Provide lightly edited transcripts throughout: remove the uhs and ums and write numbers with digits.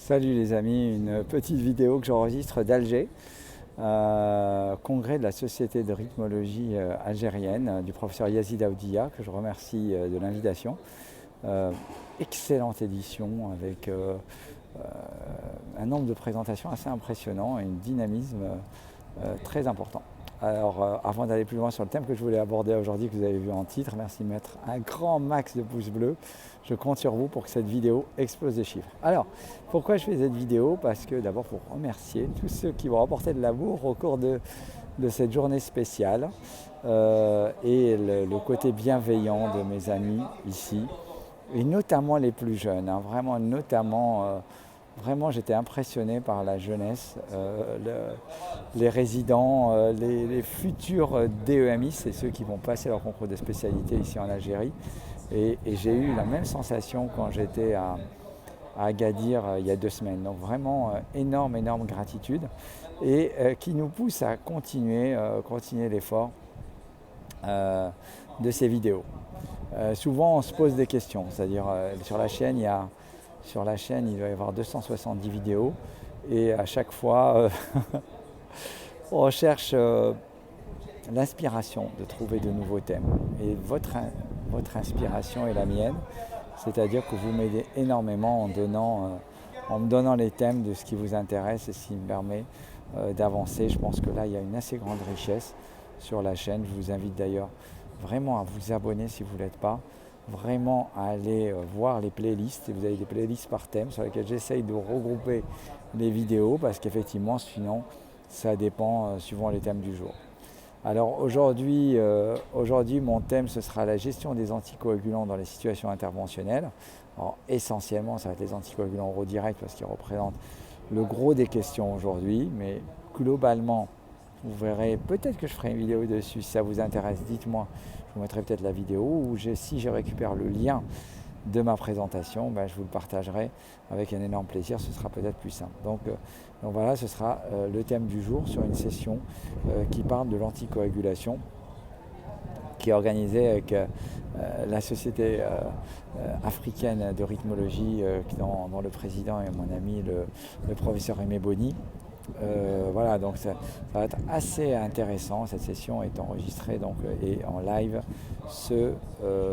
Salut les amis, une petite vidéo que j'enregistre d'Alger, congrès de la Société de rythmologie algérienne du professeur Yazid Aoudia, que je remercie de l'invitation. Excellente édition avec un nombre de présentations assez impressionnant et un dynamisme très important. Alors avant d'aller plus loin sur le thème que je voulais aborder aujourd'hui, que vous avez vu en titre, merci de mettre un grand max de pouces bleus. Je compte sur vous pour que cette vidéo explose les chiffres. Alors, pourquoi je fais cette vidéo? Parce que d'abord pour remercier tous ceux qui vont apporter de l'amour au cours de cette journée spéciale et le côté bienveillant de mes amis ici, et notamment les plus jeunes, hein, vraiment notamment... Vraiment, j'étais impressionné par la jeunesse, les résidents, les futurs DEMI, c'est ceux qui vont passer leur concours de spécialité ici en Algérie. Et j'ai eu la même sensation quand j'étais à Agadir il y a 2 semaines. Donc vraiment énorme gratitude et qui nous pousse à continuer l'effort de ces vidéos. Souvent, on se pose des questions, c'est-à-dire sur la chaîne, il doit y avoir 270 vidéos et à chaque fois, on recherche l'inspiration de trouver de nouveaux thèmes. Et votre inspiration est la mienne, c'est-à-dire que vous m'aidez énormément en me donnant les thèmes de ce qui vous intéresse et ce qui me permet d'avancer. Je pense que là, il y a une assez grande richesse sur la chaîne. Je vous invite d'ailleurs vraiment à vous abonner si vous ne l'êtes pas. Vraiment à aller voir les playlists. Vous avez des playlists par thème sur lesquelles j'essaye de regrouper les vidéos parce qu'effectivement sinon ça dépend suivant les thèmes du jour. Alors aujourd'hui mon thème ce sera la gestion des anticoagulants dans les situations interventionnelles. Alors essentiellement ça va être les anticoagulants oraux directs parce qu'ils représentent le gros des questions aujourd'hui, mais globalement vous verrez, peut-être que je ferai une vidéo dessus, si ça vous intéresse, dites-moi, je vous mettrai peut-être la vidéo, ou si je récupère le lien de ma présentation, je vous le partagerai avec un énorme plaisir, ce sera peut-être plus simple. Donc voilà, ce sera le thème du jour sur une session qui parle de l'anticoagulation, qui est organisée avec la Société africaine de rythmologie, dont le président est mon ami, le professeur Aimé Boni. Voilà, donc ça va être assez intéressant. Cette session est enregistrée et en live ce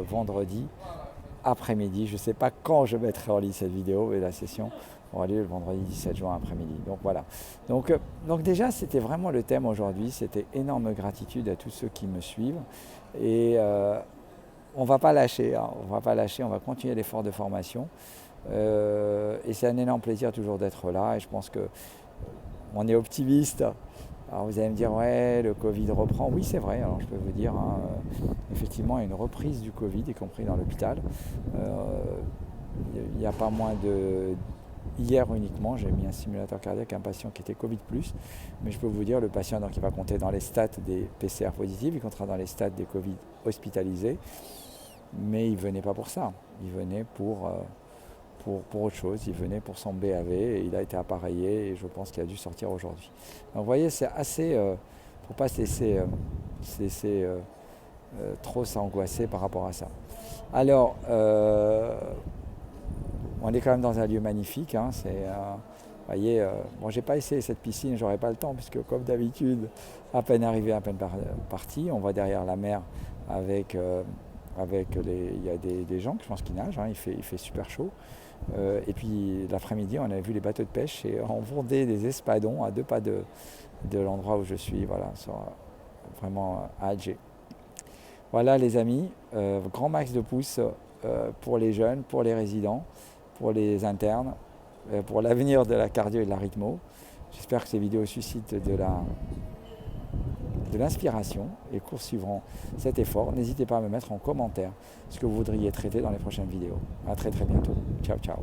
vendredi après-midi. Je ne sais pas quand je mettrai en ligne cette vidéo, mais la session aura lieu le vendredi 17 juin après-midi. Donc voilà. Donc déjà, c'était vraiment le thème aujourd'hui. C'était énorme gratitude à tous ceux qui me suivent. Et on ne va pas lâcher, hein. On va continuer l'effort de formation. Et c'est un énorme plaisir toujours d'être là. Et je pense que on est optimiste. Alors vous allez me dire, ouais, le Covid reprend. Oui, c'est vrai. Alors je peux vous dire, hein, effectivement, il y a une reprise du Covid, y compris dans l'hôpital. Il n'y a pas moins de... Hier uniquement, j'ai mis un simulateur cardiaque à un patient qui était Covid+. Mais je peux vous dire, le patient donc, il va compter dans les stats des PCR positifs, il comptera dans les stats des Covid hospitalisés. Mais il ne venait pas pour ça. Il venait pour autre chose, il venait pour son BAV et il a été appareillé et je pense qu'il a dû sortir aujourd'hui. Donc vous voyez, c'est assez, faut ne pas se laisser trop s'angoisser par rapport à ça. Alors, on est quand même dans un lieu magnifique, hein, vous voyez, bon, j'ai pas essayé cette piscine, j'aurais pas le temps puisque comme d'habitude, à peine arrivé, à peine parti, on va derrière la mer avec il y a des gens, je pense, qui nagent, hein, il fait super chaud. Et puis l'après-midi, on a vu les bateaux de pêche et on vendait des espadons à 2 pas de l'endroit où je suis, voilà, vraiment à Alger. Voilà les amis, grand max de pouces pour les jeunes, pour les résidents, pour les internes, pour l'avenir de la cardio et de la rythmo. J'espère que ces vidéos suscitent de l'inspiration et poursuivront cet effort. N'hésitez pas à me mettre en commentaire ce que vous voudriez traiter dans les prochaines vidéos. À très bientôt. Ciao, ciao.